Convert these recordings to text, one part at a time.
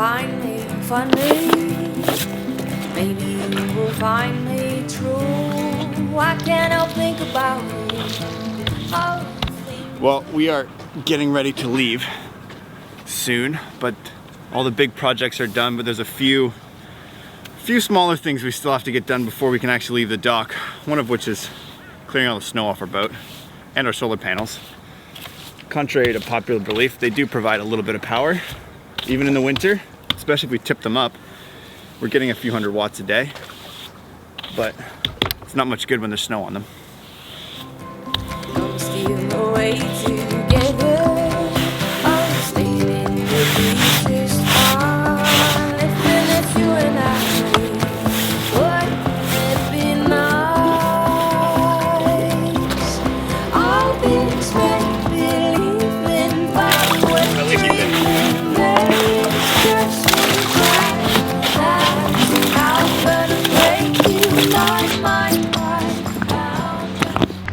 find me funny. Maybe you will find me true. I can't help think about it. Well, we are getting ready to leave soon, but all the big projects are done, but there's a few smaller things we still have to get done before we can actually leave the dock. One of which is clearing all the snow off our boat and our solar panels. Contrary to popular belief, they do provide a little bit of power, even in the winter, especially if we tip them up. We're getting a few hundred watts a day, but it's not much good when there's snow on them.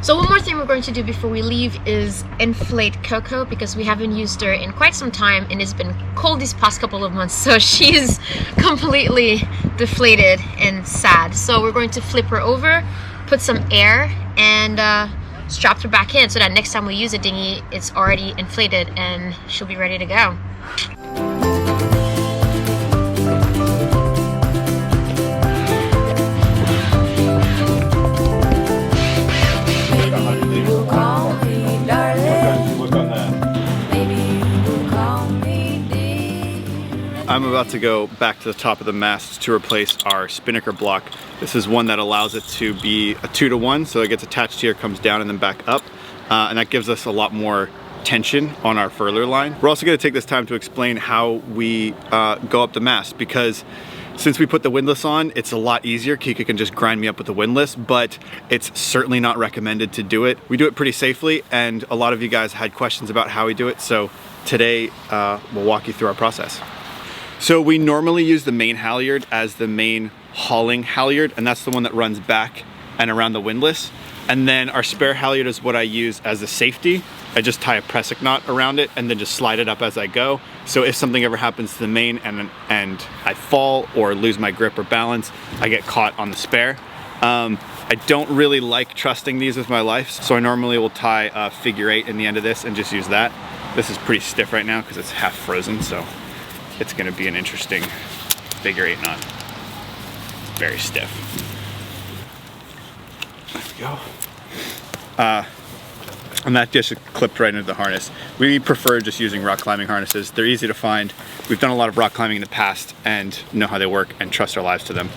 So one more thing we're going to do before we leave is inflate Coco, because we haven't used her in quite some time and it's been cold these past couple of months, so she's completely deflated and sad. So we're going to flip her over, put some air, and strap her back in so that next time we use a dinghy it's already inflated and she'll be ready to go. I'm about to go back to the top of the mast to replace our spinnaker block. This is one that allows it to be a 2-to-1, so it gets attached here, comes down and then back up, and that gives us a lot more tension on our furler line. We're also going to take this time to explain how we go up the mast, because since we put the windlass on, it's a lot easier. Kika can just grind me up with the windlass, but it's certainly not recommended to do it. We do it pretty safely, and a lot of you guys had questions about how we do it, so today we'll walk you through our process. So we normally use the main halyard as the main hauling halyard, and that's the one that runs back and around the windlass. And then our spare halyard is what I use as a safety. I just tie a pressic knot around it and then just slide it up as I go. So if something ever happens to the main and I fall or lose my grip or balance, I get caught on the spare. I don't really like trusting these with my life, so I normally will tie a figure 8 in the end of this and just use that. This is pretty stiff right now because it's half frozen, so it's gonna be an interesting figure 8 knot. Very stiff. There we go. And that just clipped right into the harness. We prefer just using rock climbing harnesses. They're easy to find. We've done a lot of rock climbing in the past and know how they work and trust our lives to them.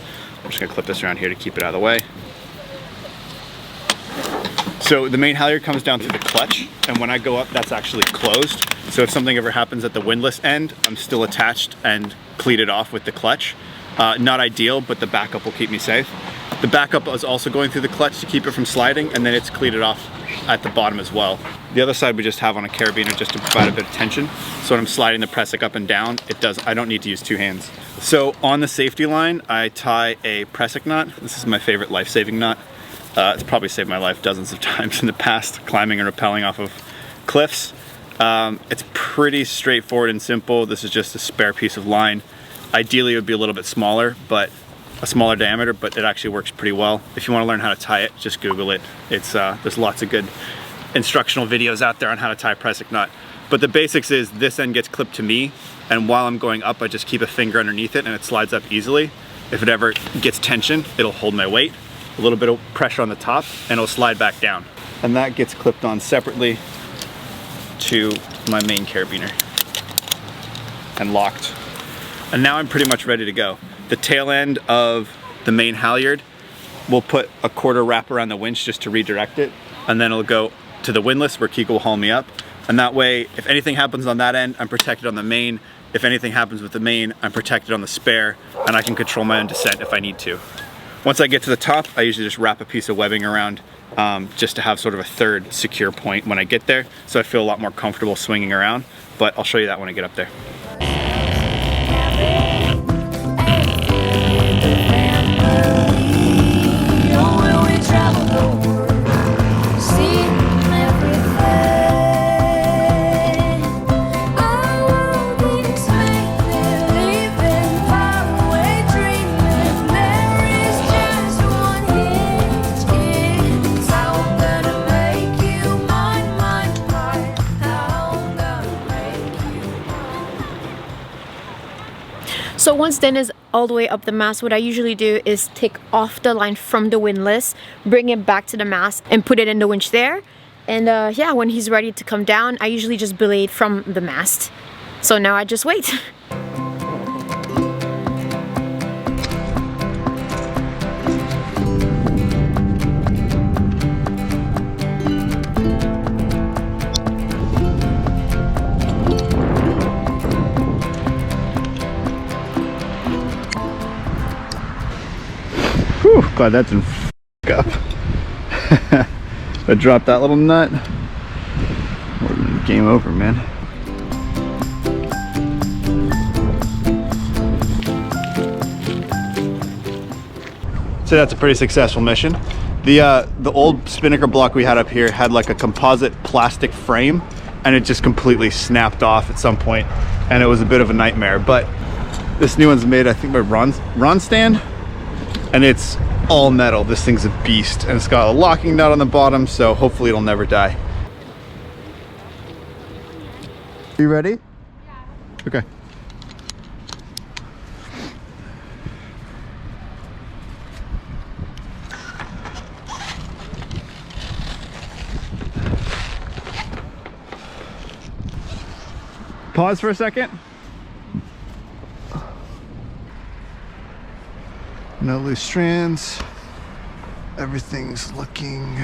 I'm just gonna clip this around here to keep it out of the way. So the main halyard comes down through the clutch, and when I go up, that's actually closed. So if something ever happens at the windlass end, I'm still attached and cleated off with the clutch. Not ideal, but the backup will keep me safe. The backup is also going through the clutch to keep it from sliding, and then it's cleated off at the bottom as well. The other side we just have on a carabiner just to provide a bit of tension. So when I'm sliding the pressic up and down, I don't need to use 2 hands. So on the safety line, I tie a pressic knot. This is my favorite life-saving knot. It's probably saved my life dozens of times in the past, climbing and rappelling off of cliffs. It's pretty straightforward and simple. This is just a spare piece of line. Ideally it would be a little bit smaller, but a smaller diameter, but it actually works pretty well. If you want to learn how to tie it, just Google it. There's lots of good instructional videos out there on how to tie a pressic knot. But the basics is this end gets clipped to me, and while I'm going up, I just keep a finger underneath it and it slides up easily. If it ever gets tension, it'll hold my weight. A little bit of pressure on the top and it'll slide back down. And that gets clipped on separately to my main carabiner and locked. And now I'm pretty much ready to go. The tail end of the main halyard, we'll put a quarter wrap around the winch just to redirect it, and then it'll go to the windlass where Kika will haul me up. And that way, if anything happens on that end, I'm protected on the main. If anything happens with the main, I'm protected on the spare, and I can control my own descent if I need to. Once I get to the top, I usually just wrap a piece of webbing around just to have sort of a third secure point when I get there, so I feel a lot more comfortable swinging around, but I'll show you that when I get up there. So once Den is all the way up the mast, what I usually do is take off the line from the windlass, bring it back to the mast and put it in the winch there. And yeah, when he's ready to come down, I usually just belay it from the mast. So now I just wait. Whew, glad that didn't f up. I dropped that little nut. Game over, man. So that's a pretty successful mission. The old spinnaker block we had up here had like a composite plastic frame, and it just completely snapped off at some point, and it was a bit of a nightmare. But this new one's made, I think, by Ronstand, and it's all metal. This thing's a beast, and it's got a locking nut on the bottom, so hopefully it'll never die. You ready? Yeah. Okay. Pause for a second. No loose strands. Everything's looking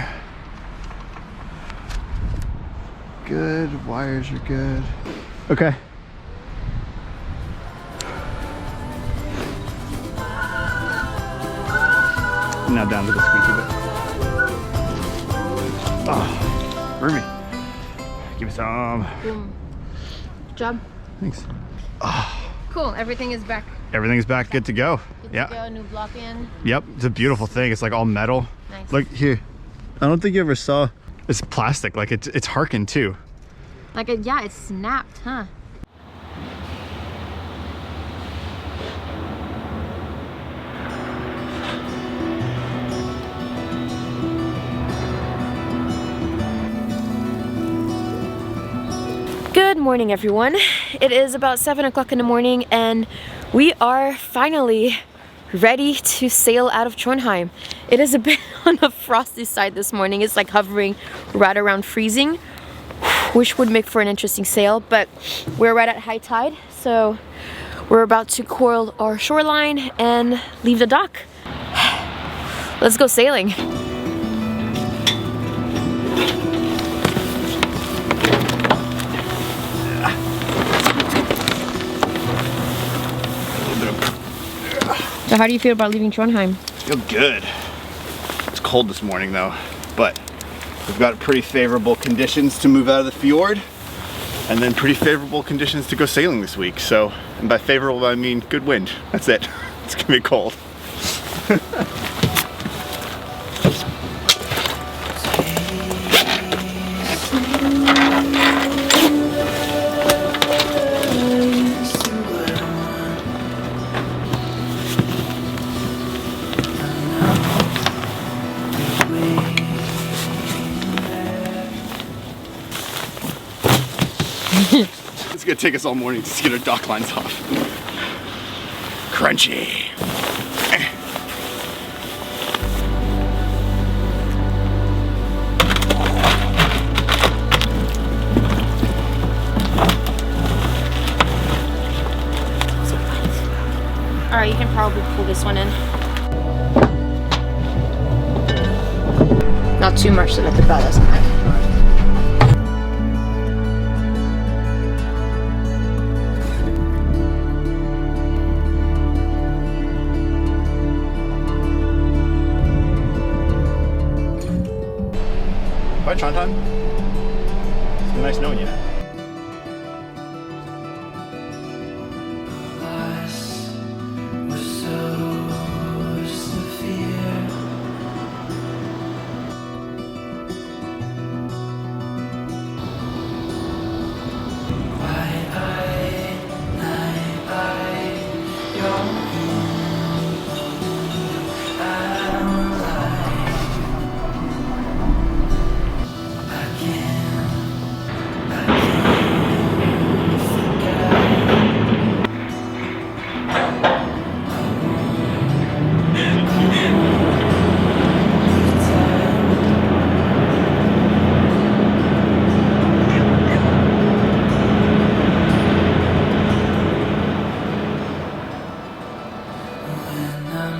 good. Wires are good. Okay. Now down to the squeaky bit. Oh, roomy. Give me some. Boom. Good job. Thanks. Cool, everything is back. Everything's back, good to go. Good Yeah. to go, new block in. Yep, it's a beautiful thing. It's like all metal. Nice. Like here, I don't think you ever saw. It's plastic. Like it's harkened too. Like, yeah, it snapped, huh? Good morning, everyone. It is about 7 o'clock in the morning, and we are finally ready to sail out of Trondheim. It is a bit on the frosty side this morning. It's like hovering right around freezing, which would make for an interesting sail, but we're right at high tide, so we're about to coil our shoreline and leave the dock. Let's go sailing. So how do you feel about leaving Trondheim? Feel good. It's cold this morning though, but we've got pretty favorable conditions to move out of the fjord, and then pretty favorable conditions to go sailing this week. So, and by favorable I mean good wind. That's it. It's gonna be cold. It's gonna take us all morning to get our dock lines off. Crunchy. Alright, you can probably pull this one in. Not too much so that the bow doesn't hang. Bye, Trondheim. It's been nice knowing you.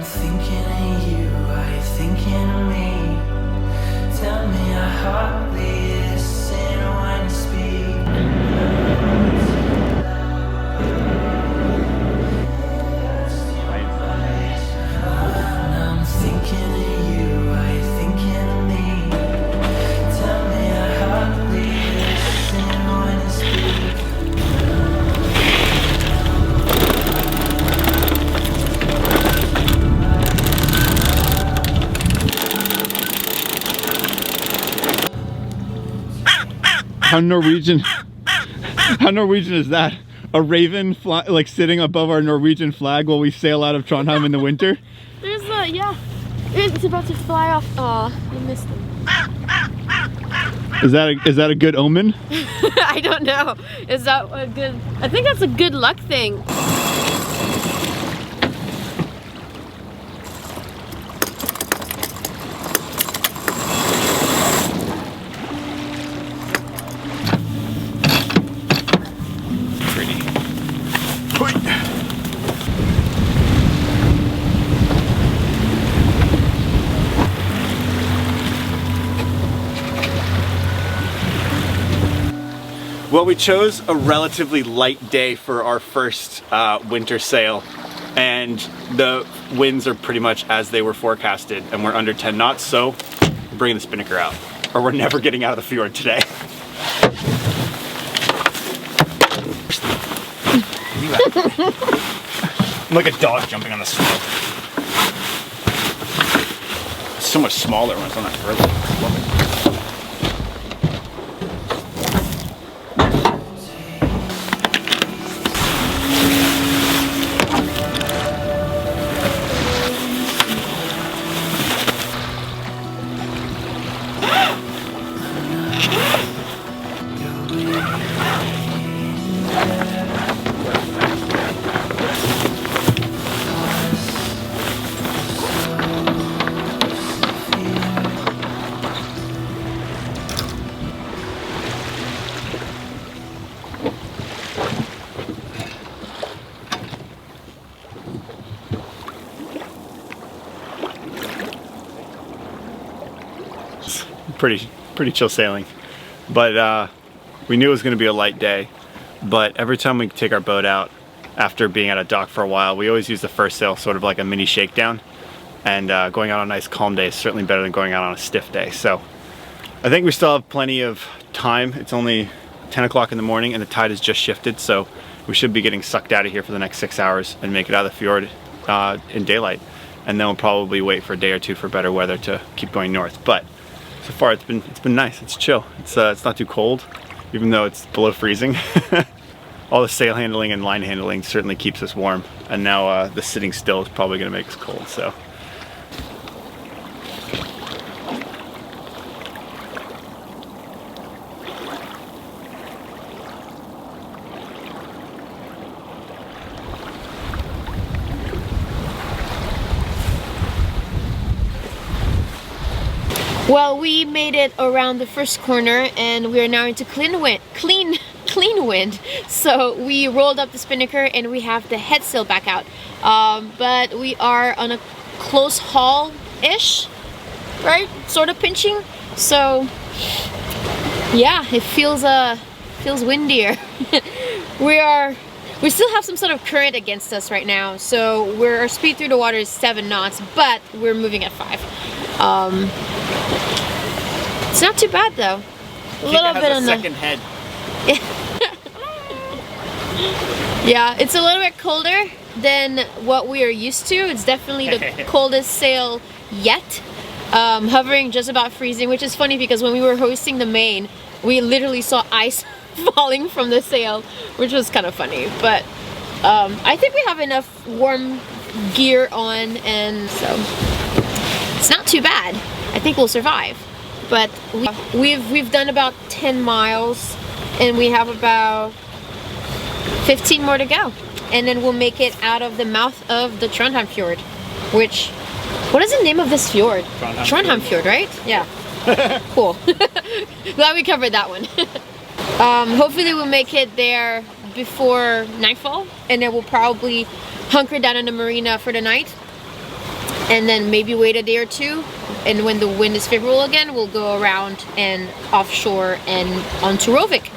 thinking of you, are you thinking of me? Tell me your heartbeat is saying when you speak. And I'm thinking of you, are you thinking of me? Tell me your heartbeat is saying when you speak. How Norwegian is that? A raven fly, like sitting above our Norwegian flag while we sail out of Trondheim in the winter? There's a, yeah. It's about to fly off. Aw, I missed him. Is that a good omen? I don't know. Is that a good, I think that's a good luck thing. Well, we chose a relatively light day for our first winter sail, and the winds are pretty much as they were forecasted, and we're under 10 knots, so we're bringing the spinnaker out, or we're never getting out of the fjord today. I'm like a dog jumping on the snow. It's so much smaller when it's on that further. I love it. Pretty chill sailing, but we knew it was going to be a light day. But every time we take our boat out after being at a dock for a while, we always use the first sail sort of like a mini shakedown, and going out on a nice calm day is certainly better than going out on a stiff day. So I think we still have plenty of time. It's only 10 o'clock in the morning and the tide has just shifted, so we should be getting sucked out of here for the next 6 hours and make it out of the fjord in daylight, and then we'll probably wait for a day or two for better weather to keep going north. But so far it's been nice. It's chill. It's not too cold, even though it's below freezing. All the sail handling and line handling certainly keeps us warm, and now the sitting still is probably going to make us cold. So. Well, we made it around the first corner and we are now into clean wind. So we rolled up the spinnaker and we have the head sail back out. But we are on a close haul-ish, right? Sort of pinching. So yeah, it feels windier. We still have some sort of current against us right now, so our speed through the water is 7 knots, but we're moving at 5. It's not too bad though. A little bit on the second head. Yeah, it's a little bit colder than what we are used to. It's definitely the coldest sail yet. Hovering just about freezing, which is funny because when we were hoisting the main, we literally saw ice falling from the sail, which was kind of funny. But I think we have enough warm gear on, and so it's not too bad. I think we'll survive. But we've done about 10 miles and we have about 15 more to go, and then we'll make it out of the mouth of the Trondheim Fjord, which, what is the name of this fjord? Trondheim Fjord, right? Yeah. Cool. Glad we covered that one. Hopefully we'll make it there before nightfall, and then we'll probably hunker down in the marina for the night. and then maybe wait a day or two, and when the wind is favorable again, we'll go around and offshore and onto Rovik.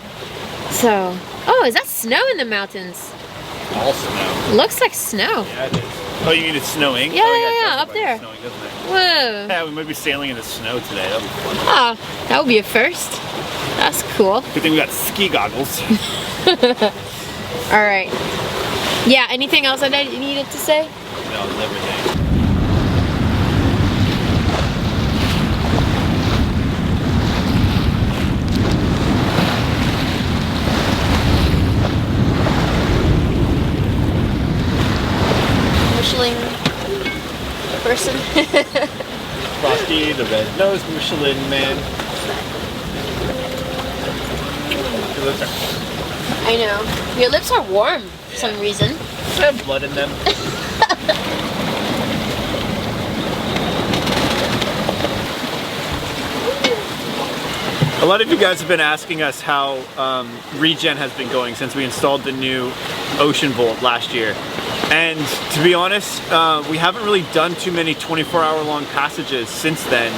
So, oh, is that snow in the mountains? All snow. Looks like snow. Yeah, it is. Oh, you mean it's snowing? Yeah, oh, yeah, it yeah, does up look like there. it's snowing, doesn't it? Whoa. Yeah, we might be sailing in the snow today. That'll be fun. Ah, that would be a first. That's cool. Good thing we got ski goggles. All right. Yeah, anything else that I needed to say? That was everything. Michelin person. Frosty, the red-nosed Michelin man. Your lips are... I know. Your lips are warm for some reason. I have blood in them. A lot of you guys have been asking us how regen has been going since we installed the new Ocean Volt last year. And to be honest, we haven't really done too many 24-hour long passages since then.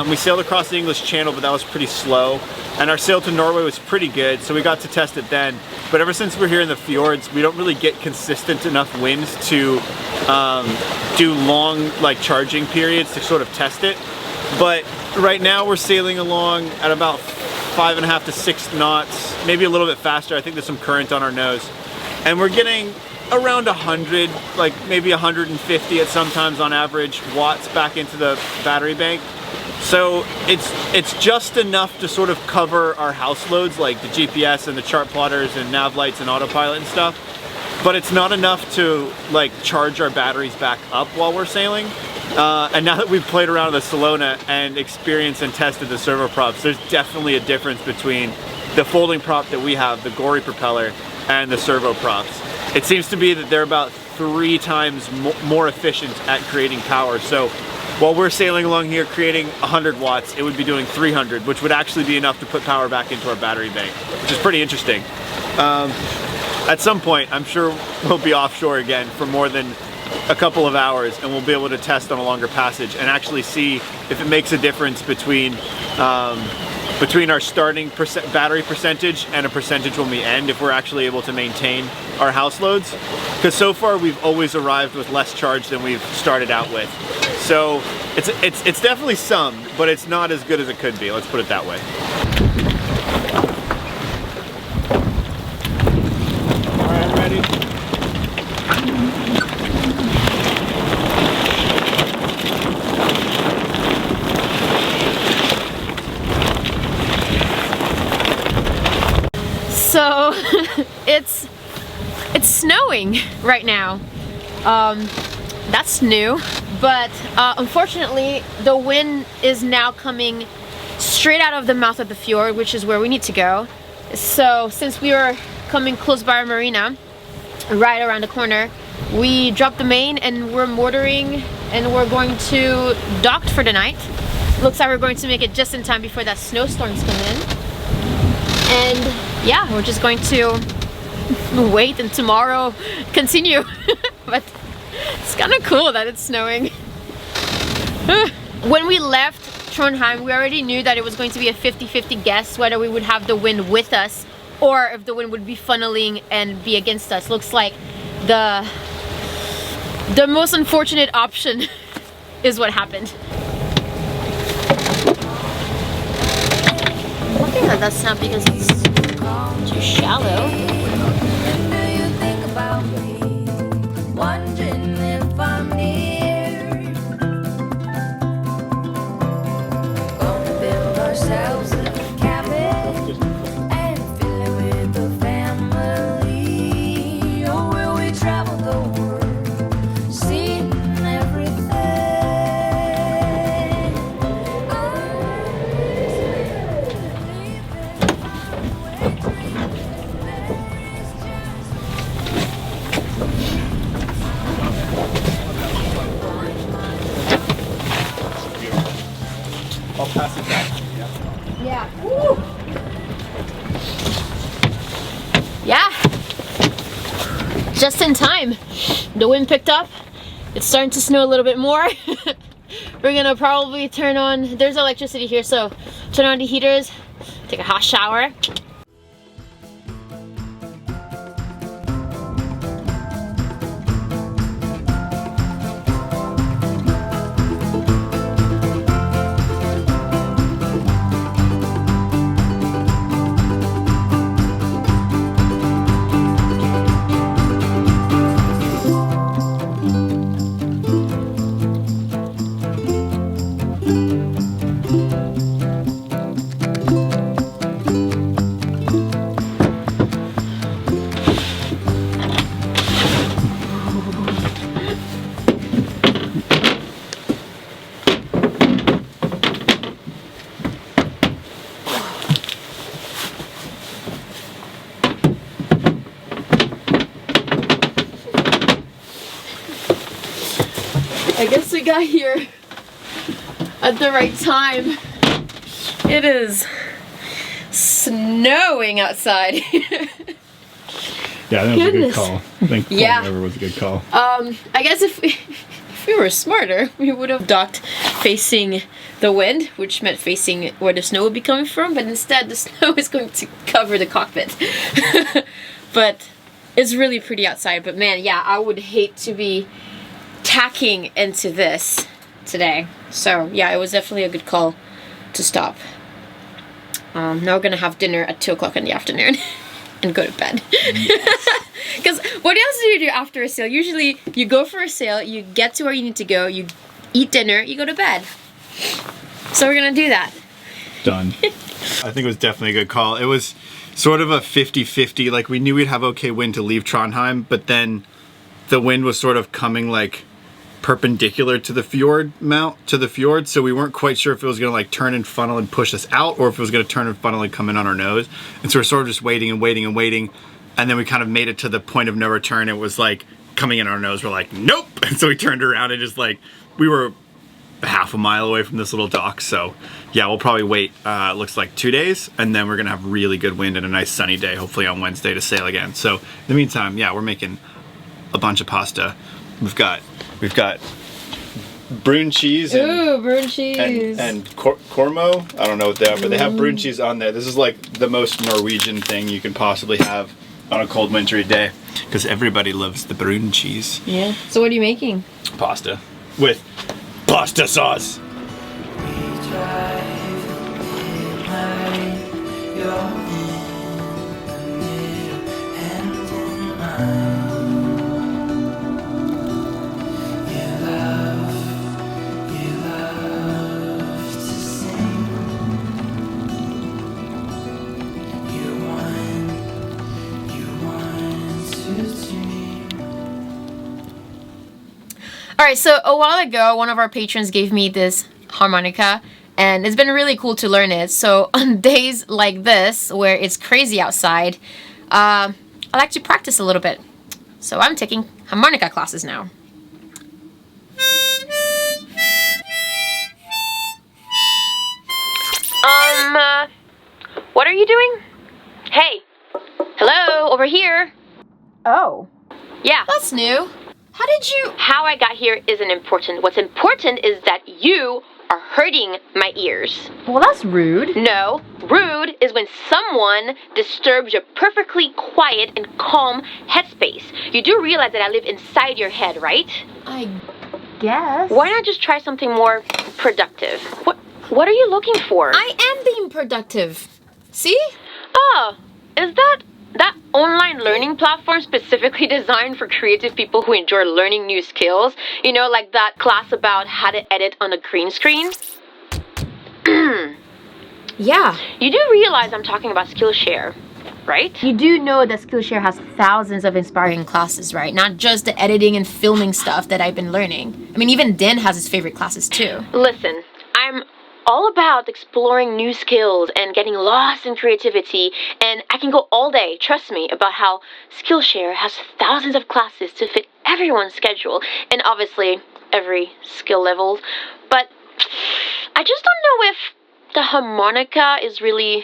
We sailed across the English Channel, but that was pretty slow. And our sail to Norway was pretty good, so we got to test it then. But ever since we're here in the fjords, we don't really get consistent enough winds to do long charging periods to sort of test it. But right now we're sailing along at about 5.5 to 6 knots, maybe a little bit faster. I think there's some current on our nose. And we're getting around 100, like maybe 150 at sometimes on average, watts back into the battery bank. So it's just enough to sort of cover our house loads like the GPS and the chart plotters and nav lights and autopilot and stuff. But it's not enough to charge our batteries back up while we're sailing. And now that we've played around with the Salona and experienced and tested the servo props, there's definitely a difference between the folding prop that we have, the Gory propeller, and the servo props. It seems to be that they're about 3 times more efficient at creating power. So while we're sailing along here creating 100 watts, it would be doing 300, which would actually be enough to put power back into our battery bank, which is pretty interesting. At some point, I'm sure we'll be offshore again for more than a couple of hours, and we'll be able to test on a longer passage and actually see if it makes a difference between our starting battery percentage and a percentage when we end, if we're actually able to maintain our house loads. Because so far we've always arrived with less charge than we've started out with. So it's definitely some, but it's not as good as it could be. Let's put it that way. All right, I'm ready. So it's snowing right now. That's new, but unfortunately the wind is now coming straight out of the mouth of the fjord, which is where we need to go. So since we were coming close by our marina, right around the corner, we dropped the main and we're motoring and we're going to dock for the night. Looks like we're going to make it just in time before that snowstorm's come in. And yeah, we're just going to wait and tomorrow continue. But it's kind of cool that it's snowing. When we left Trondheim, we already knew that it was going to be a 50-50 guess whether we would have the wind with us or if the wind would be funneling and be against us. Looks like the most unfortunate option is what happened. I think that's not because it's too shallow. When do you think about me? Wondering if I'm near. Gonna build ourselves a cabin and fill it with the family. Or will we travel the world, seeing everything? I'll pass it back. Yeah. Woo. Yeah. Just in time. The wind picked up it's starting to snow a little bit more. We're gonna probably turn on, there's electricity here, so turn on the heaters, take a hot shower. I guess we got here at the right time. It is snowing outside. Yeah, that was a good call. I think pulling Yeah. over was a good call. I guess if we were smarter, we would have docked facing the wind, which meant facing where the snow would be coming from, but instead the snow is going to cover the cockpit. But it's really pretty outside, but man, yeah, I would hate to be tacking into this today. So yeah, it was definitely a good call to stop. Now we're gonna have dinner at 2 o'clock in the afternoon and go to bed. Because what else do you do after a sale? Usually you go for a sale, you get to where you need to go, you eat dinner, you go to bed. So we're gonna do that. Done. I think it was definitely a good call. It was sort of a 50-50. Like, we knew we'd have okay wind to leave Trondheim, but then the wind was sort of coming like perpendicular to the fjord, so we weren't quite sure if it was gonna like turn and funnel and push us out, or if it was gonna turn and funnel and come in on our nose. And so we're sort of just waiting and waiting and waiting, and then we kind of made it to the point of no return. It was like coming in our nose. We're like, nope. And so we turned around and just like, we were half a mile away from this little dock. So yeah, we'll probably wait, looks like 2 days, and then we're gonna have really good wind and a nice sunny day, hopefully on Wednesday, to sail again. So in the meantime, yeah, we're making a bunch of pasta. We've got brune cheese and, Ooh, brune cheese. and kormo. I don't know what they are, but they have brune cheese on there. This is like the most Norwegian thing you can possibly have on a cold wintry day, because everybody loves the brune cheese. Yeah. So what are you making? Pasta with pasta sauce. We drive midnight, you're in the middle, hand in mine. You love to sing. You want to dream. Alright, so a while ago, one of our patrons gave me this harmonica, and it's been really cool to learn it. So on days like this, where it's crazy outside, I like to practice a little bit. So I'm taking harmonica classes now. What are you doing? Hey, hello, over here. Oh. Yeah. That's new. How did you... How I got here isn't important. What's important is that you are hurting my ears. Well, that's rude. No, rude is when someone disturbs your perfectly quiet and calm headspace. You do realize that I live inside your head, right? I guess. Why not just try something more productive? What are you looking for? I am being productive. See? Oh, is that online learning platform specifically designed for creative people who enjoy learning new skills? You know, like that class about how to edit on a green screen? Yeah. You do realize I'm talking about Skillshare, right? You do know that Skillshare has thousands of inspiring classes, right? Not just the editing and filming stuff that I've been learning. I mean, even Dan has his favorite classes too. Listen, I'm all about exploring new skills and getting lost in creativity, and I can go all day, trust me, about how Skillshare has thousands of classes to fit everyone's schedule, and obviously every skill level. But I just don't know if the harmonica is really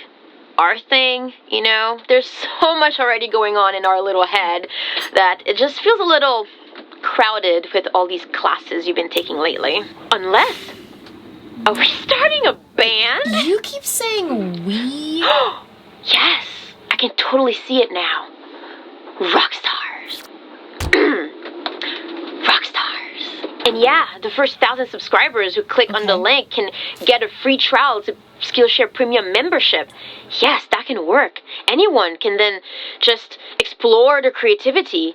our thing, you know? There's so much already going on in our little head that it just feels a little crowded with all these classes you've been taking lately. Unless... Are we starting a band? You keep saying we. Yes, I can totally see it now. Rock stars. Rock stars. And yeah, the first 1,000 subscribers who click on the link can get a free trial to Skillshare Premium membership. Yes, that can work. Anyone can then just explore their creativity.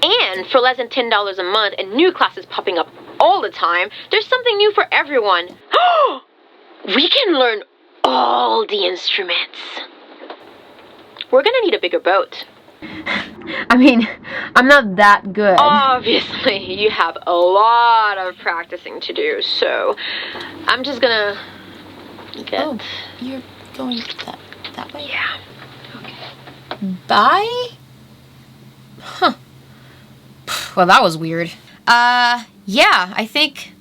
And for less than $10 a month and new classes popping up all the time, there's something new for everyone. We can learn all the instruments. We're gonna need a bigger boat. I mean, I'm not that good. Obviously, you have a lot of practicing to do, so I'm just gonna get... Oh, you're going that way? Yeah. Okay. Bye? Huh. Well, that was weird. Yeah, I think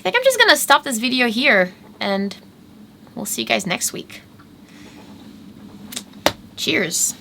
I'm just gonna stop this video here, and we'll see you guys next week. Cheers.